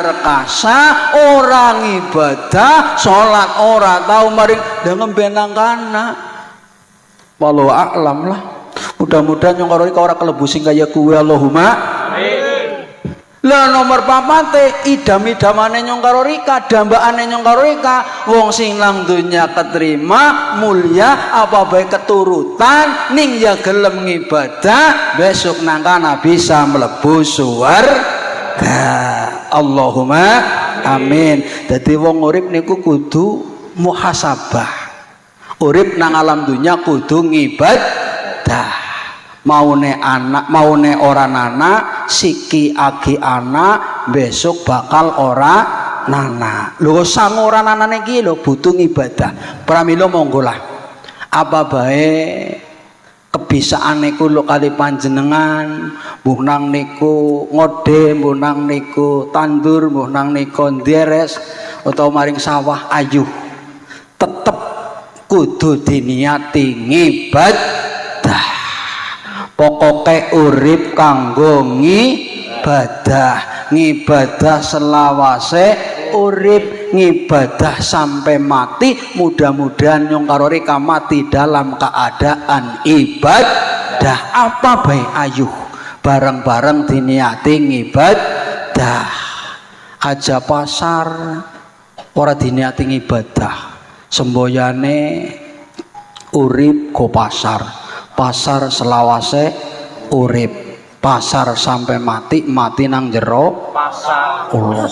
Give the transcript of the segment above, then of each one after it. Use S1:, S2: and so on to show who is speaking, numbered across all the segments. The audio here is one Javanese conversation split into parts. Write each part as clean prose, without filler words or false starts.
S1: rekasa orang ibadah salat ora tau maring ngembenang kana. Wallahu a'lam lah. Mudah-mudahan yang karo ora kelebu sing kaya kuwi Allahumma amin. Lah nomor 4 idam-idamane nyong karo rika, dambakane nyong karo rika, wong sing nang donya keterima mulya apa bae keturutan ning ya gelem ngibadah besok nang kana bisa mlebu surga. Allahumma amin. Dadi wong urip niku kudu muhasabah. Urip nang alam dunya kudu ngibadah. Maune anak maune ora nana siki agi anak besok bakal ora nana. Lho sang ora nanane iki lho butuh ibadah. Pramila monggo lah. Apa bae kebisaane kula kali panjenengan, mbuh nang niku ngode, mbuh nang niku tandur, mbuh nang niku nderes utawa maring sawah ayuh. Tetep kudu diniati ngibadah. Pokoke urip kanggo ngibadah, ngibadah selawase urip, ngibadah sampai mati. Mudah-mudahan nyong karo rika mati dalam keadaan ibadah. Apa bae ayuh bareng-bareng diniati ngibadah. Aja pasar ora diniati ngibadah. Semboyane urip go pasar. Pasar selawase urip, pasar sampai mati, mati nang jero pasar. Allah.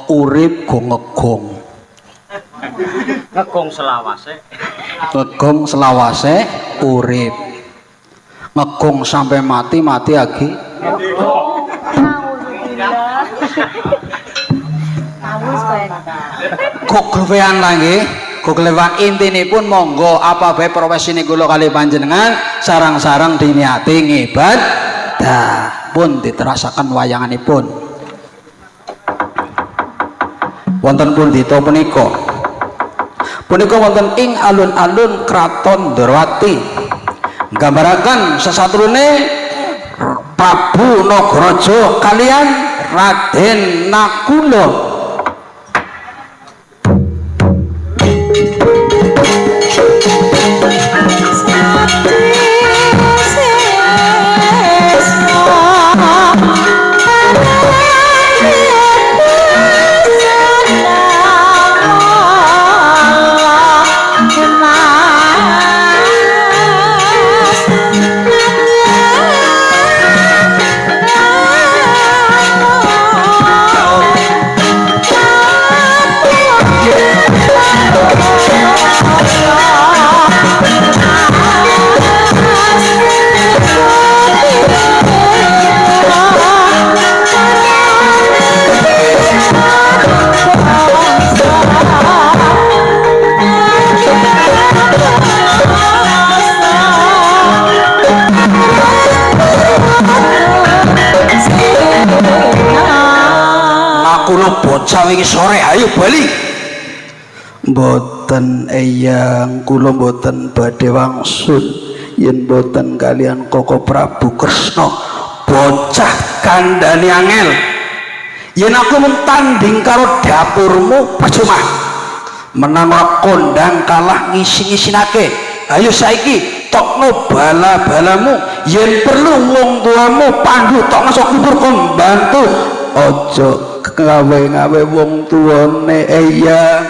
S1: Urip go ngegong.
S2: Ngegong selawase.
S1: Ngegong selawase urip. Ngegong sampai mati, mati lagi. Kok glewean lagi? Kuklewan intinipun monggo apa bae profesine kula kali panjenengan sarang-sarang diniati ngibadah pun diterasaken wayanganipun. Wonten pundhita punika. Punika wonten ing alun-alun Kraton Ndrawati. Gambaraken sesatrune Prabu Nagraja kalian Raden Nakula. Bocah wingi sore ayo bali. Mboten eyang kula mboten badhe wangsul yen mboten kalian Koko Prabu Kresna. Bocah kandhane angel. Yen aku mentanding karo dapurmu percuma. Menang kondang kalah ngisi-ngisinake. Ayo saiki tokno bala-balamu. Yen perlu wong tuamu pandu tokno sok kubur kon bantu. Ojo ngawe-ngawe wong tuane eyang.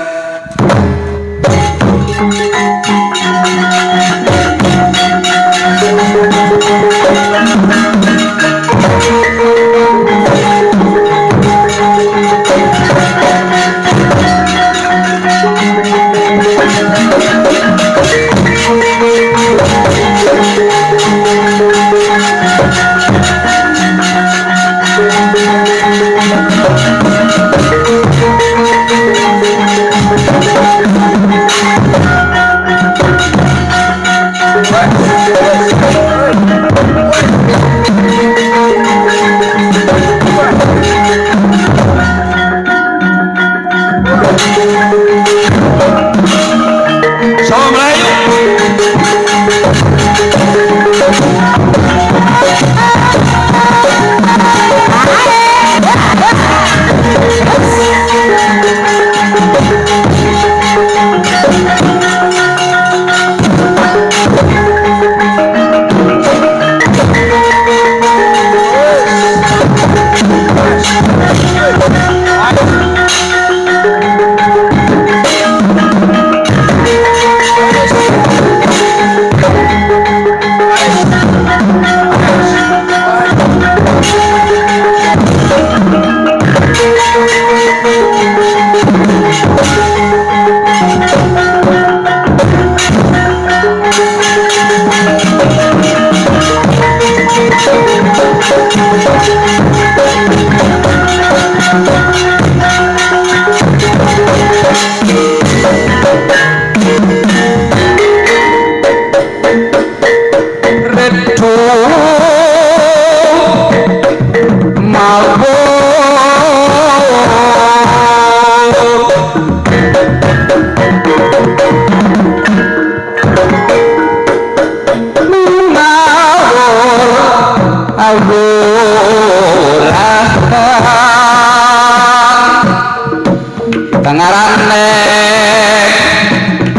S1: dengarane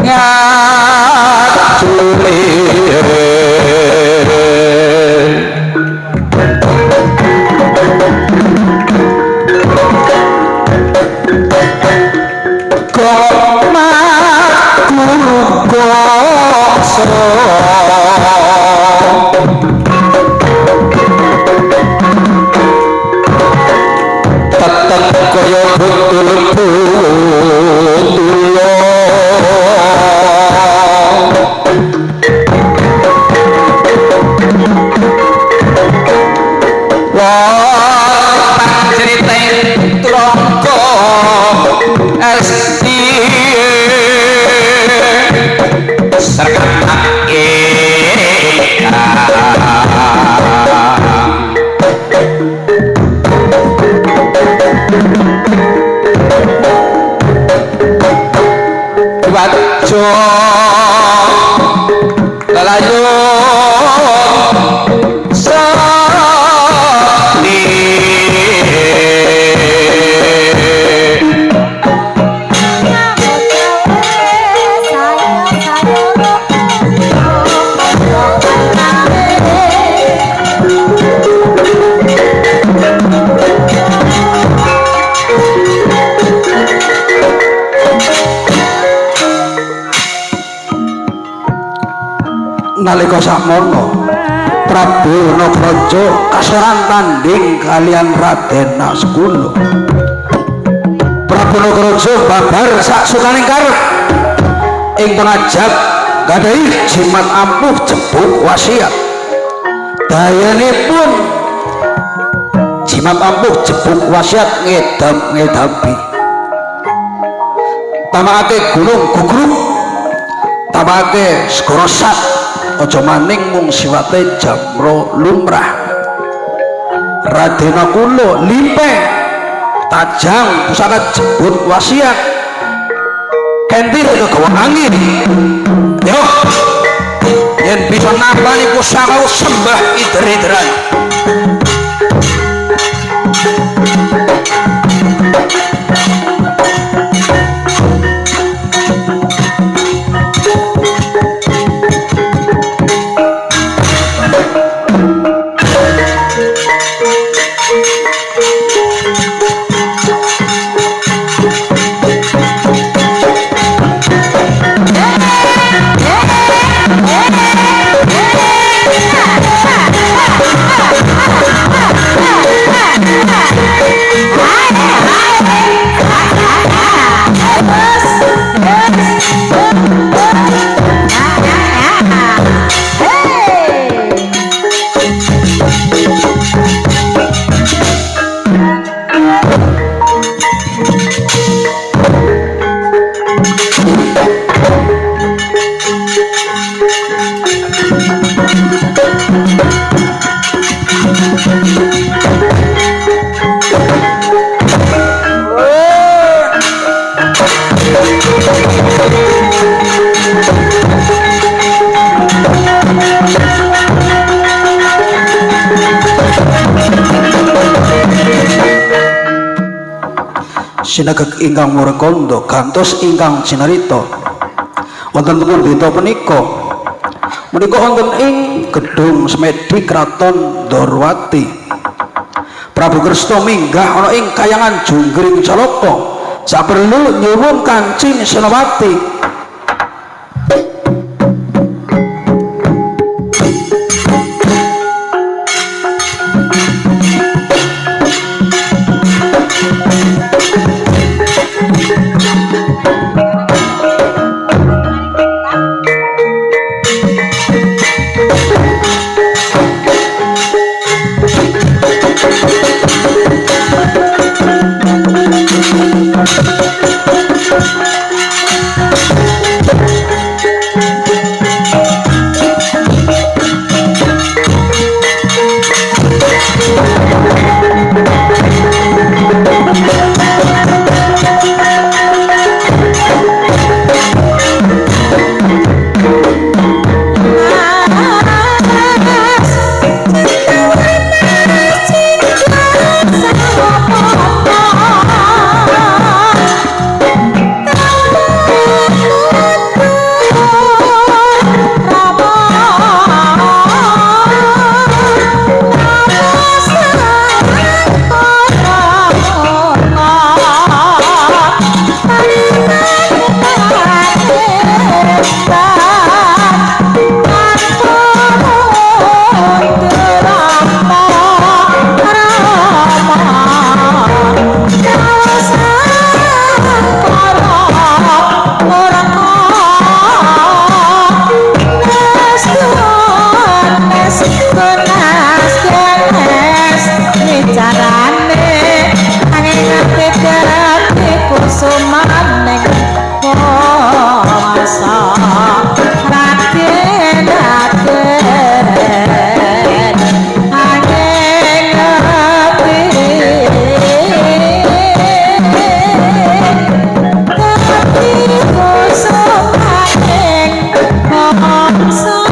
S1: ngajuri tetep kaya betul-betul wah panjeriting trangka esti serkatake wajo lalayo sani nalika sakmono Prabu Nagraja kasoran tanding kalian Raden Asguna. Prabu Nagraja babar sak sukaning karep ing pangajap gadhahi jimat ampuh jebuk wasiat. Dayanipun jimat ampuh jebuk wasiat ngedap-ngedapi tamake gunung gugruk tamake segara sat aja maning mung siwate jamro lumrah. Raden Nakula limpeh tajang pusaka jebut wasiat kentir kegawa angin yo yen bisa nambani pusaka sembah ider-ideran. Sinageg ingkang murekanda gantos ingkang cinarita wonten pun beta punika menika wonten ing gedung Semedi Kraton Ndorowati. Prabu Kresna minggah ana ing kayangan Junggring Calaka saperlu nyuwun Kancing Senawati
S2: dadi kusumaning masa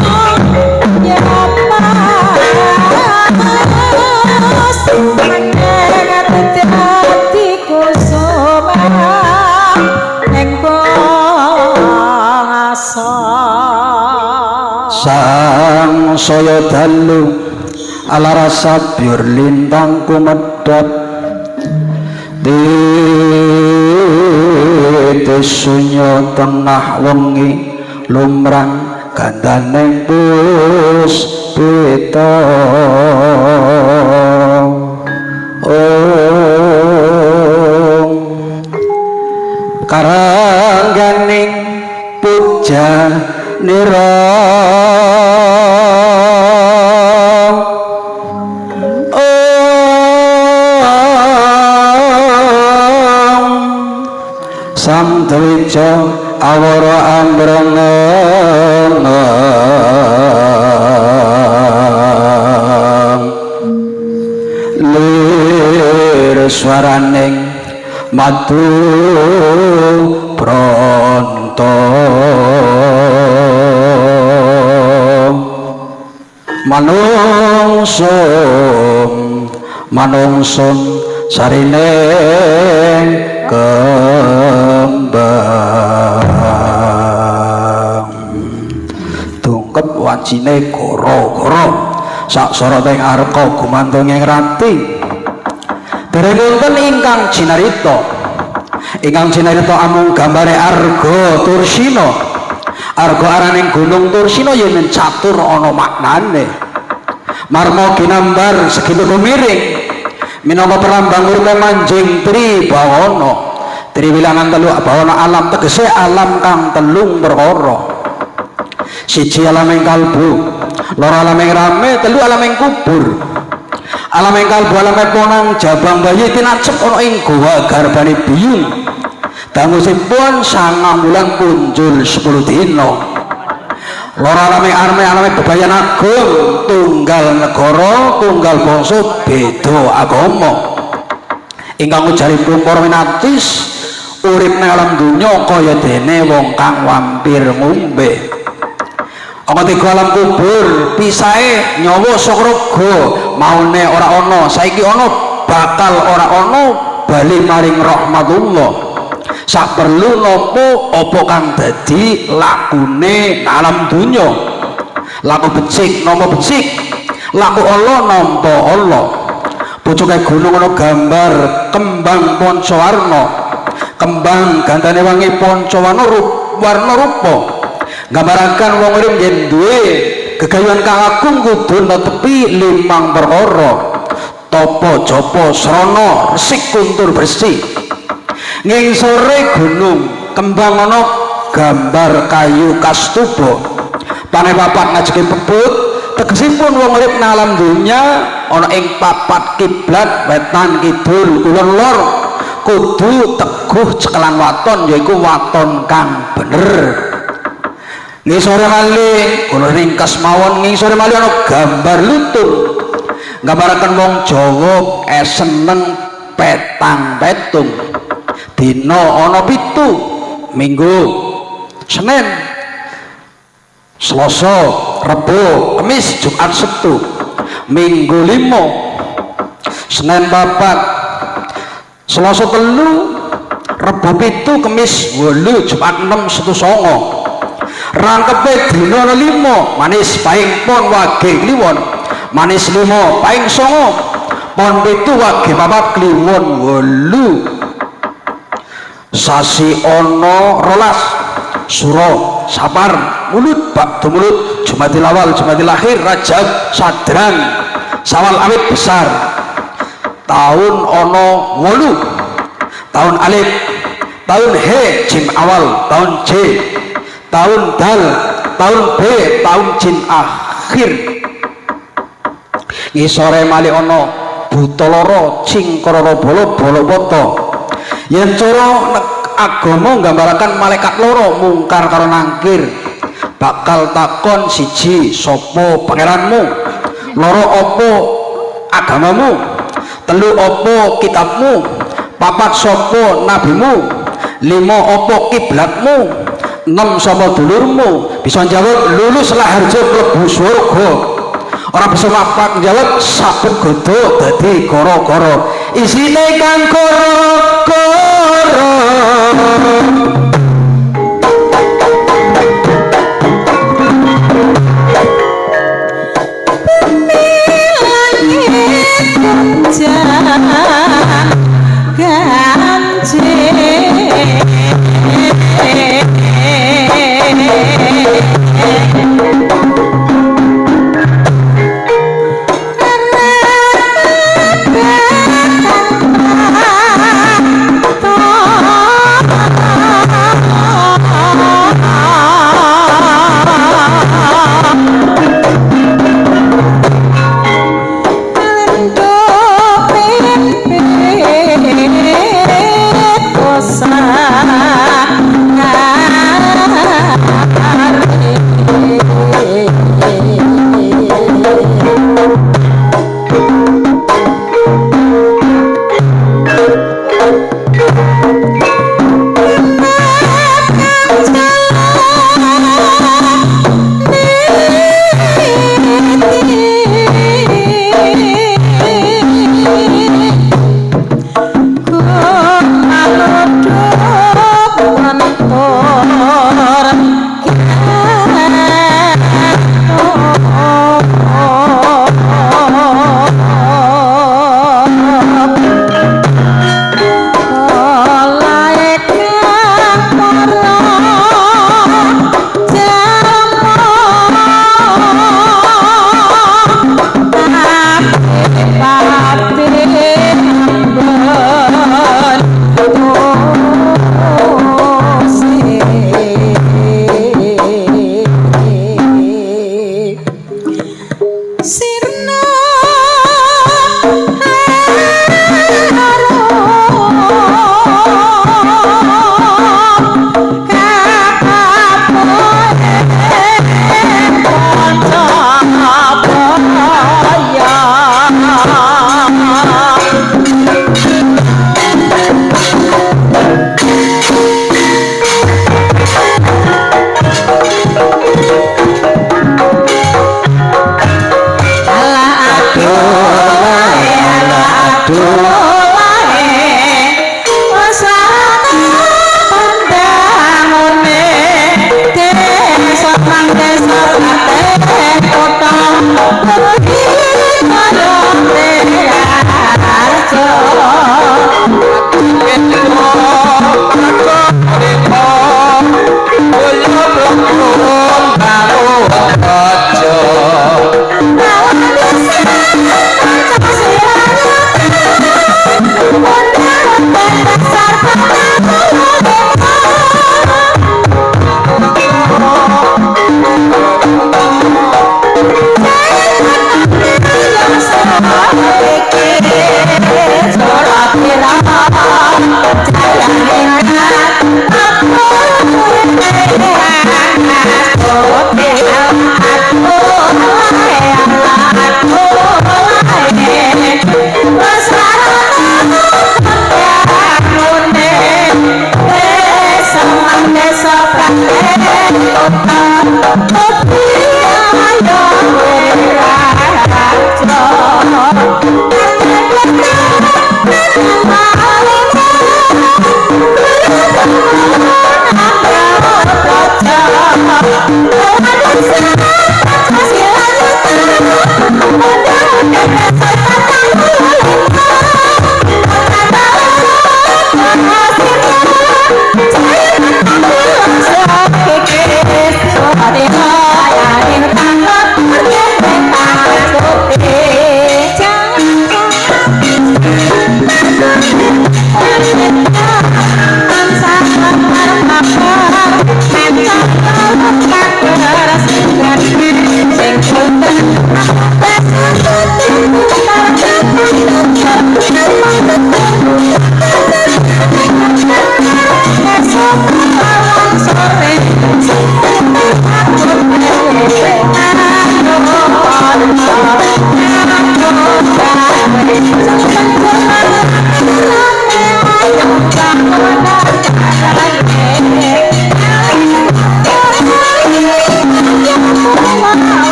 S2: raden angin ngerti dadi kusumaning masa
S1: sang saya dalu ala rasa biur lintang kumedhap di sunyo tengah wengi lumrang gandaning puspita karangganing puja nira sam dwija awara ambreneng lir swaraning madu pronto manungsun sarine kembang tungkep wajine goro-goro sak soroting arka gumantung ing rati derengipun ingkang jinarita amung gambare Arga Tursina arga araning gunung Tursina yen catur ana maknane marma ginambar segitu miring minangka perambang urip manjing tribawana triwilangan telu bawana alam tegese alam kang telung perkara siji alaming kalbu loro alaming rame telu alaming kubur alaming kalbu alaming ponang jabang bayi tinacep ana ing goa garbane biyung dangusipun 9 wulan punjul 10 dina loro alaming arme alaming bebayan agung tunggal negara tunggal bangsa beda agama ingkang ujaripun para winatis urip nang alam donya kaya dene wong kang wampir ngombe ana tiga alam kubur pisahe nyawa saka raga maune ora ana saiki ana bakal ora ana bali maring rahmatullah sak perlu nampa apa kang dadi lakune alam donya laku becik nampa becik laku Allah nampa Allah pucuke gunung ana gambar kembang pancawarna kembang gandane wangi pancawarna warna rupa nggambaraken wong urip yen duwe gegayuhan kang agung kudu netepi 5 perkara tapa japa srana resik kuntur bersih ngingsore gunung kembang ana gambar kayu kastuba panepapat ngajeng peput tegesipun wong urip nang alam donya ana ing papat kiblat wetan kidul kulon lor kudu teguh cekelan waton yaiku waton kang bener ngisore malih kula ringkas mawon ngisore malih ana gambar lutut nggambaraken wong Jawa seneng petang petung dina ana 7 Minggu Senin Selasa Rebo Kamis Jumat Sabtu Minggu 5 Senin 4 Selasa 3 Rebo 7 Kamis 8 Jumat 6 Sabtu 9 rangkepe dina 5 manis paing pon wage kliwon manis 5 paing 9 pon 7 wage papat kliwon 8 sasi ana 12 suro sapar mulut bak mulut Jumatil awal Jumatil akhir Rajab Sadrang Sawal awit besar tahun ana 8 tahun alif tahun he jim awal tahun j tahun dal tahun b tahun jin akhir ngisore malih ana buta loro cingkrara bala bala wata Yen cara agama nggambaraken malaikat loro mungkar karo nangkir bakal takon siji sapa pangeranmu, loro apa agamamu, telu apa kitabmu, papat sapa nabimu, lima apa kiblatmu, enam sapa dulurmu. Bisa jawab lulus laharjo mlebu surga. Ora bisa mapak jawab sabet godho dadi goro-goro. Isine kang goro-goro.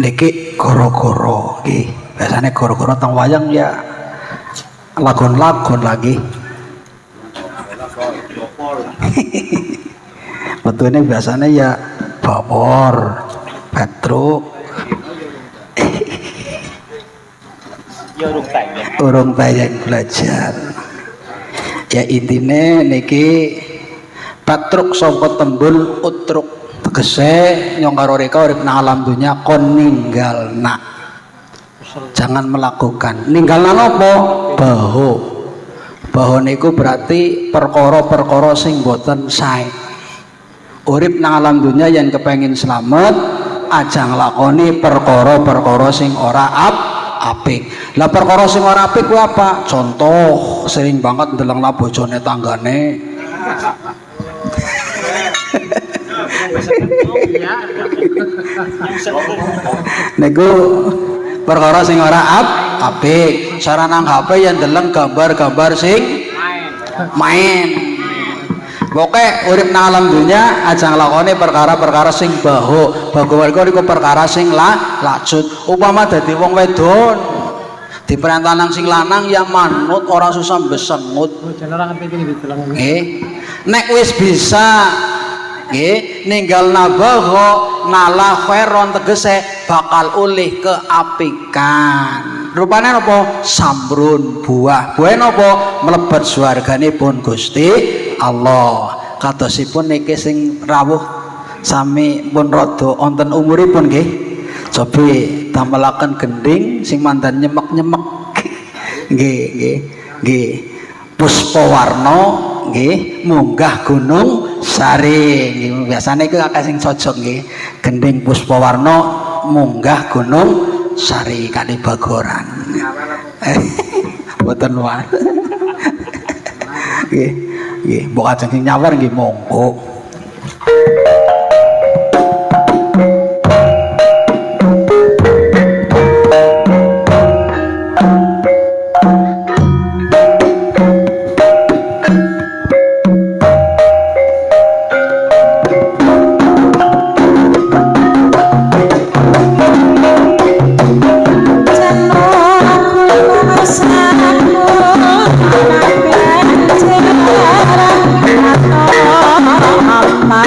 S1: niki goro-goro nggih. Biasane goro-goro teng wayang ya lagon-lagon lagi. Betulnya biasanya ya bawor, petruk, urung tayang belajar. Ya intine niki patruk sangka tembul utruk tegese nyong karo reka urip nang alam dunya kon ninggalna. Jangan melakukan. Ninggalna napa? Baho. Baho niku berarti perkara-perkara sing boten sae. Urip nang alam dunya yen kepengin slamet aja nglakoni perkara-perkara sing ora apik. Lah perkara sing ora apik kuwi apa? Contoh sering banget ndeleng lah bojone tanggane. Niku perkara sing ora apik. Cara nang HP yang ndeleng gambar-gambar sing main. Pokoke urip nang alam dunya aja nglakoni perkara-perkara sing baho. Bago niku perkara sing lacut. Upama dadi wong wedon diperintah nang sing lanang ya manut, ora susah besengut. Nggih. Nek wis bisa nggih ninggal nabaho nalah khairon tegese bakal ulih keapikan. Rupane napa? Samrun buah. Buah napa? Mlebet swarganipun Gusti Allah. Kadosipun niki sing rawuh sami pun rada wonten umuripun nggih. Cobi damelaken gending sing mandan nyemek-nyemek. Nggih. Puspawarna nggih munggah gunung Sari. Nggih biasane iku akeh sing cocok nggih. Gending puspawarna munggah gunung Sari kali Bagoran. Mboten wae. Nggih, mbok ajeng sing nyawer nggih monggo.
S2: Ma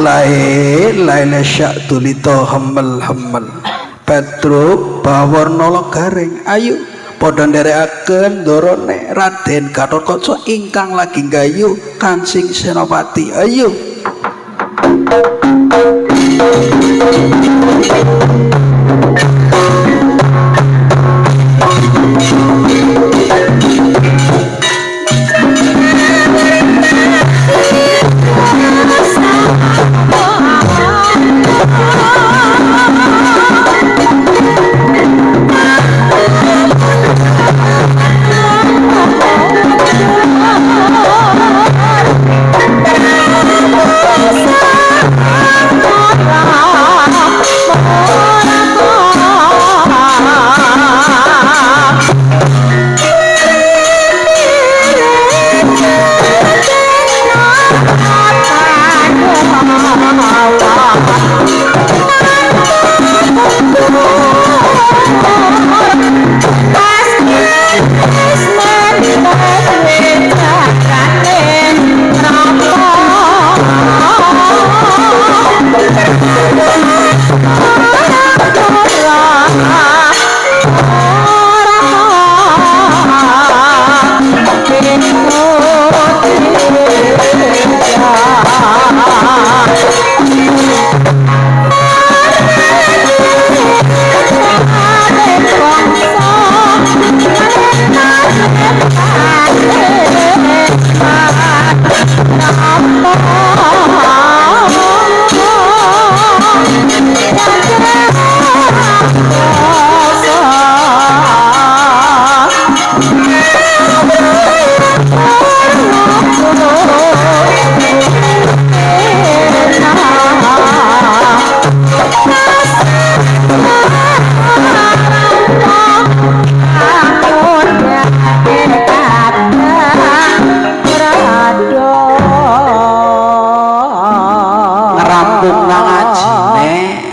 S1: laila sya'tulito hammal Petro bawarna garing. Ayo padha nderekaken ndorone Raden Gatotkaca ingkang lagi nggayu Kancing Senopati. Ayo.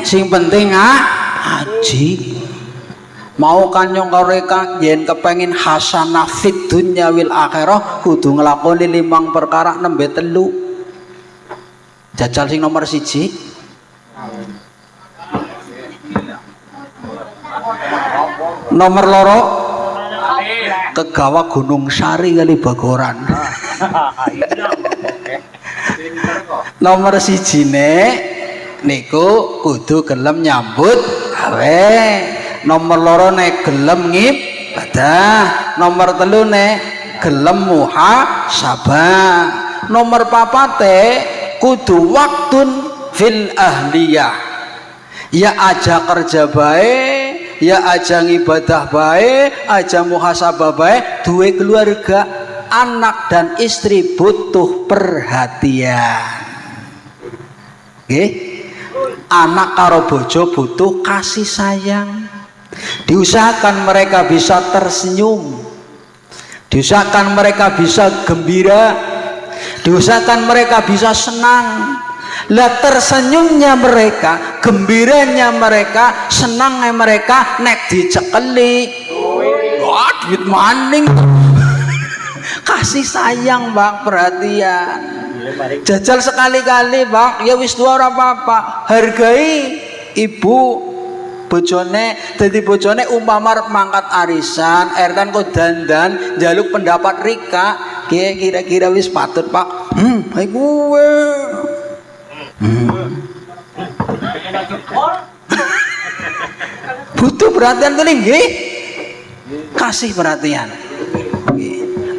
S1: Sing penting ngaji. Mau kanyong koreka yen kepengin hasanah fid dunya wil akhirah kudu nglakoni 5 perkara nembe 3. Jajal sing nomor 1. Nomor 2 kegawa Gunung Sari kali Bagoran. Nomor 1 niku kudu gelem nyambut gawe. Nomor 2 nek gelem ngibadah. Nomor 3 nek gelem muhasabah. Nomor 4 kudu waktun fil ahliyah. Ya aja kerja bae, ya aja ngibadah bae, aja muhasabah bae, duwe keluarga, anak dan istri butuh perhatian. Nggih. Anak karo bojo butuh kasih sayang. Diusahakan mereka bisa tersenyum, diusahakan mereka bisa gembira, diusahakan mereka bisa senang. Lah tersenyumnya mereka, gembiranya mereka, senangnya mereka nek dicekeli duit maning. Kasih sayang, Bang, perhatian. Jajal sekali-kali, Bang, ya wis tua ora apa-apa. Hargai ibu bojone, dadi bojone umpama mangkat arisan, ertan kok dandan, njaluk pendapat Rika, kira-kira wis patut, Pak. Hai kuwe. Butuh perhatian tuh nggih. Kasih perhatian.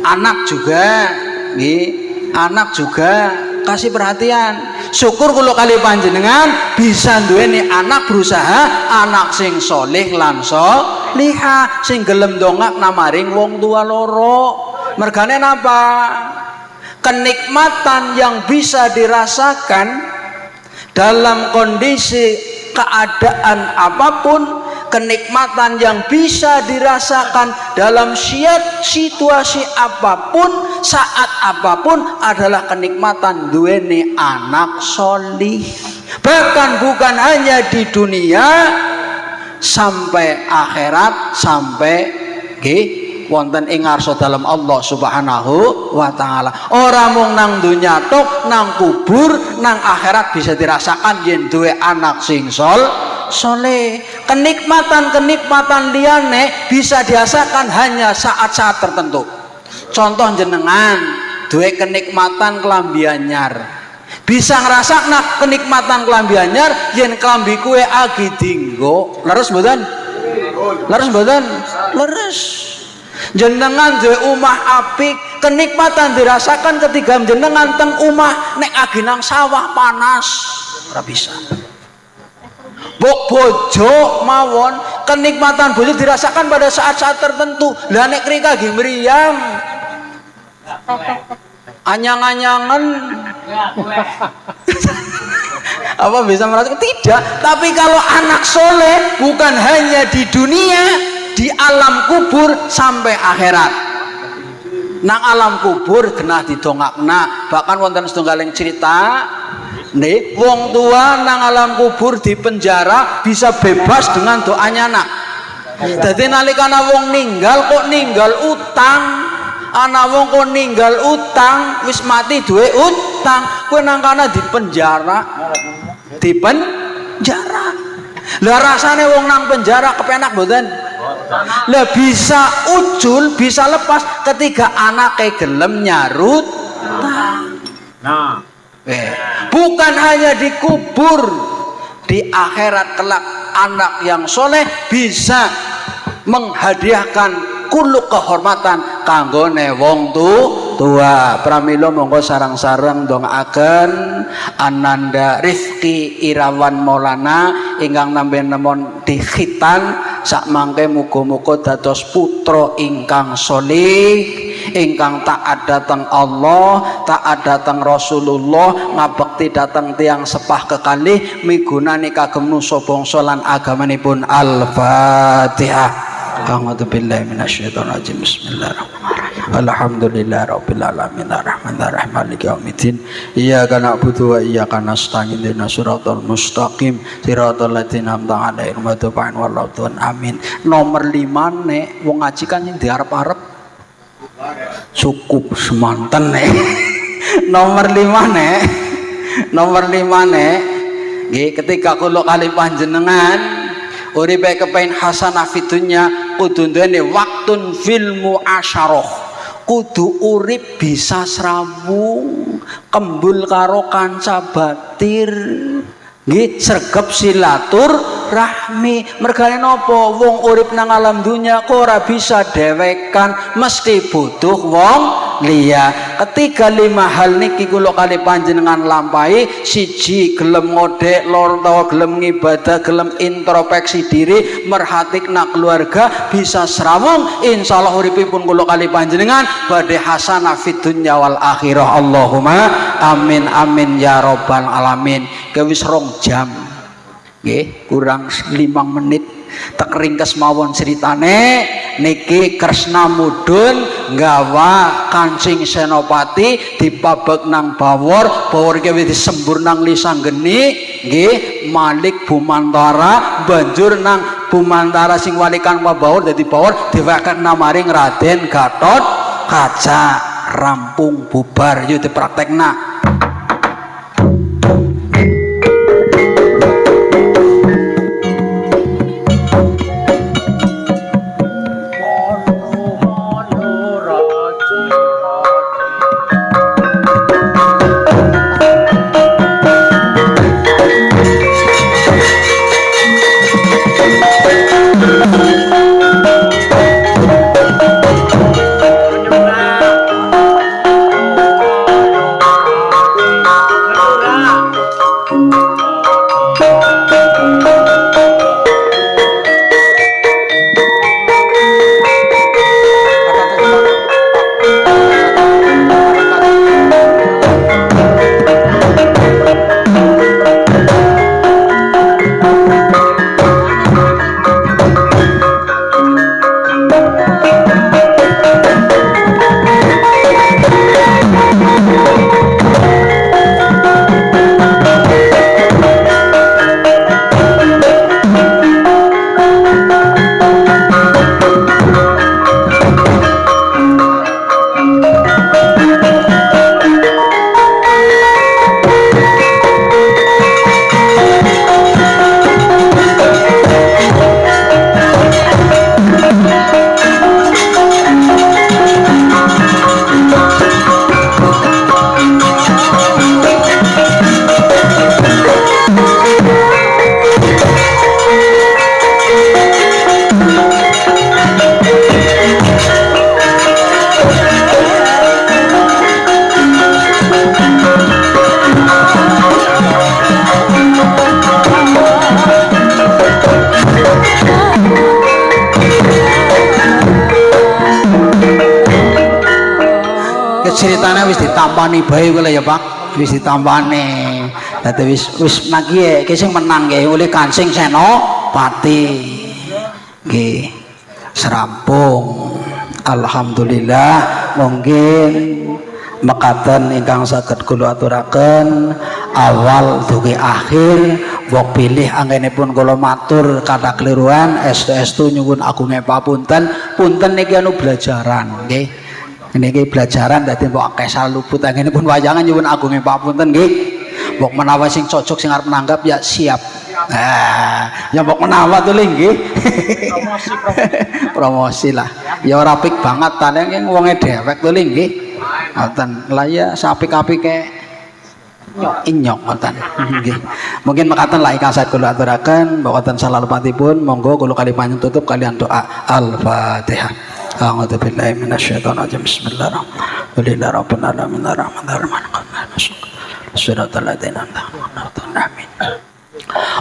S1: Anak juga, nggih. Anak juga kasih perhatian. Syukur kalau kali panjenengan bisa duweni anak, berusaha anak sing soleh lan solihah, sing gelem dongak namaring wong tua loro. Mergane napa? Kenikmatan yang bisa dirasakan dalam kondisi keadaan apapun, kenikmatan yang bisa dirasakan dalam situasi apapun, saat apapun adalah kenikmatan duweni anak solih. Bahkan bukan hanya di dunia, sampai akhirat, sampai wonten ing ngarsa dalem Allah Subhanahu wa taala. Ora mung nang donya tok, nang kubur, nang akhirat bisa dirasakan yen duwe anak sing soleh. Kenikmatan liyane bisa dirasakan hanya saat-saat tertentu. Contoh jenengan duwe kenikmatan kelambi anyar. Bisa ngrasakna kenikmatan kelambi anyar yen kelambi kuwe agi dinggo. Leres mboten? Leres mboten? Leres. Jenengan duwe omah apik, kenikmatan dirasakan ketika jenengan teng omah nek agi nang sawah panas. Ora bisa. Bojo mawon, kenikmatan bojo dirasakan pada saat-saat tertentu. Lah nek krika nggih mriyang. Anyang-anyangan. Apa bisa merasakan? Tidak. Tapi kalau anak soleh bukan hanya di dunia, di alam kubur sampai akhirat. Nang alam kubur genah didongakna. Bahkan wonten setunggaling cerita, nih, wong tua nang alam kubur di penjara bisa bebas dengan doanya anak. Jadi nalikana wong ninggal kok ninggal utang. Ana wong kok ninggal utang, wis mati duwe utang, kowe nang kana di penjara. Lah rasane wong nang penjara kepenak mboten? Lah bisa ucul, bisa lepas ketika anake gelem nyarut. Nah, bukan hanya dikubur, di akhirat kelak anak yang soleh bisa menghadiahkan kuluk kehormatan kanggone wong tua. Pramila monggo sareng-sareng ndongaaken Ananda Rifki Irawan Maulana ingkang nampi nemon dikhitan sak mangke muga-muga dados putra ingkang sholih, ingkang taat dhateng Allah, taat dhateng Rasulullah, ngabekti dhateng tiyang sepah kekalih migunani kagem nusa bangsa lan agamanipun. Al-Fatihah. A'udzu billahi minasyaitonir rajim. Bismillahirrahmanirrahim. Alhamdulillahirabbil alamin arrahmanirrahim maliki yaumiddin. Iyyaka na'budu wa iyyaka nasta'in ihdinas siratal mustaqim siratal ladzina an'amta 'alaihim ghairil maghdubi 'alaihim. Amin. Nomor 5 nek wong ngaji kan sing diarep-arep cukup semanten nek. Nomor 5 nek. Nomor 5 nek nggih ketika kula kali panjenengan uripe kepengin hasanah fitunya kudu duwe waktun fil muasyarah, kudu urip bisa srawung kembul karo kanca batir nggih sregep silatur rahmi. Mergane napa wong urip nang alam dunya kok ora bisa dhewekan, mesti butuh wong liya. Ketiga 5 hal niki kula kali panjenengan lampahi: siji gelem ngodhek, loro gelem ngibadah, gelem introspeksi diri, merhatikna keluarga, bisa srawung insyaallah uripipun kula kali panjenengan badhe hasanah fid dunya wal akhirah. Allahumma amin amin ya rabbal alamin. Wis 2 jam nggih kurang 5 menit tek ringkes mawon ceritane niki Kresna mudhun nggawa Kancing Senopati dipabek nang Bawor, Bawor iki wis disembur nang Lisanggeni nggih. Malik Bumantara banjur nang Bumantara sing walikan Bawor dadi Bawor diwekeun namaring Raden Gatot Kaca. Rampung bubar yo dipraktekna. ceritanya wis ditampani bae kula ya Pak. Wis ditampani. Dadi wis nagi iki sing menang nggih oleh Kancing Senopati. Nggih. Serampung. Alhamdulillah mungkin mekaten ingkang saged kula aturaken awal dugi akhir mbok pilih anggenipun kula matur kata keliruan estu nyuwun agunge papunten punten niki anu belajaran nggih niki belajaran dadi mbok akeh saluput anggenipun wayangan nyuwun agunge papunten nggih mbok menawa sing cocok sing arep nanggap ya siap ya mbok menawa to nggih promosi lah ya ora apik banget ta ning wonge dhewek to nggih ngoten lah ya sapik-apike inyok ngoten nggih mungkin mekaten lah ingkang saged kula aturaken mboten salah lupatipun monggo kula kali panjenengan tutup kalian doa al-fatihah a'udzu billahi minasyaitonir rajim bismillahirrahmanirrahim rabbil alamin arrahmanir rahim siratal ladzina an'amta alaihim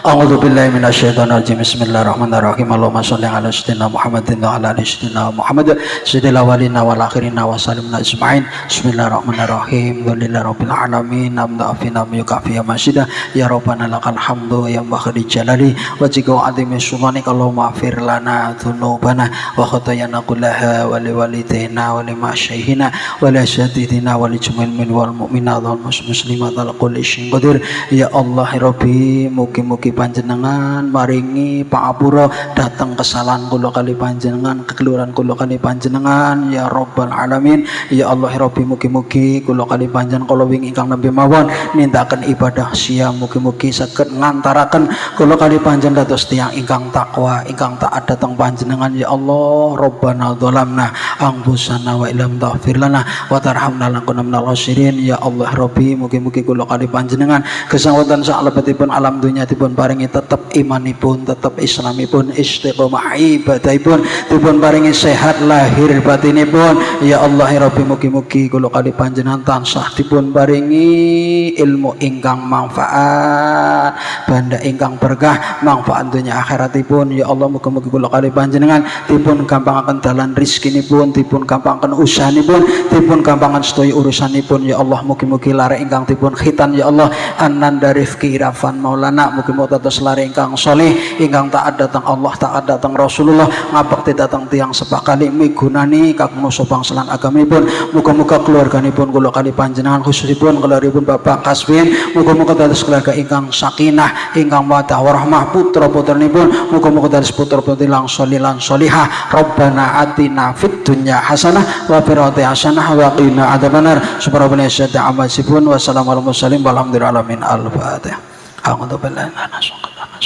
S1: a'udzu billahi minasyaitonir rajim bismillahirrahmanirrahim Allahumma shalli ala sayyidina Muhammadin wa ala ali sayyidina Muhammad sayyidil awwalina wal akhirina wa sallimna ajma'in bismillahirrahmanirrahim walillahirabbil alamin namda afina yukafi masjida ya rabbana lakal hamdu ya bakhri jalali wa jika azimi sumanika Allahumma afir lana dzunubana wa khatayana kullaha wa liwalidayna wa limasyaykhina wa li asatidina wa li jami'il wal mu'minat wal muslimat ala kulli syai'in qadir ya Allah rabbi mugi-mugi panjenengan maringi pangapura datang kesalahan kula kali panjenengan kekeluaran kula kali panjenengan ya rabbal alamin ya Allah rabbi mugi-mugi kula kali panjenengan kala wingi ingkang nembe mawon nindakaken ibadah siam mugi-mugi saged ngantaraken kula kali panjenengan dados tiyang ingkang takwa ingkang taat dhateng panjenengan ya Allah rabbana dzalamna anfusana wa illam taghfir lana wa tarhamna lakunna minal khasirin ya Allah rabbi mugi-mugi kula kali panjenengan kesawatan salebetipun alam dunya dipun paringi tetep imanipun tetep islamipun istiqomah ibadahipun dipun paringi sehat lahir batinipun ya Allah ya Rabbi mugi-mugi kula kali panjenengan tansah dipun paringi ilmu ingkang manfaat banda ingkang berkah manfaat dunya akhiratipun ya Allah mugi-mugi kula kali panjenengan dipun gampangaken dalan rezekinipun dipun gampangaken usahanipun dipun gampangaken sedaya urusanipun ya Allah mugi-mugi lare ingkang dipun khitan ya Allah ananda rifqi irafan maulana mugi-mugi dados lare ingkang saleh ingkang taat dhateng Allah taat dhateng Rasulullah ngabekti dhateng tiyang sepakali migunani kagem sopang selan agamipun muga-muga keluarganipun kula kali panjenengan khususipun keluargipun Bapak Kasbin muga-muga dados keluarga ingkang sakinah ingkang mawaddah warahmah putra-putranipun muga-muga dados putra-putri lang sholih lan sholihah Rabbana atina fid dunya hasanah wa fil akhirati hasanah wa qina adzabannar subhanallahi wa bihamdihi wassalamu ala mursalin walhamdulillahi alamin al-fatihah a'udzu billahi minasyaitonir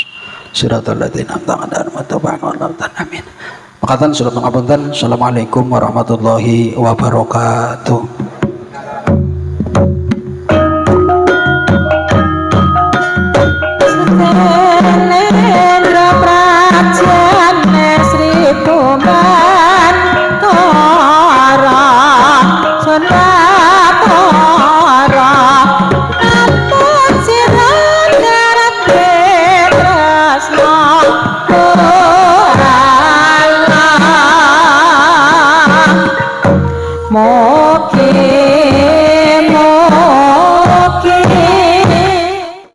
S1: siratal ladzina an'amta alaihim amin makatan surat pangapunten assalamualaikum warahmatullahi wabarakatuh.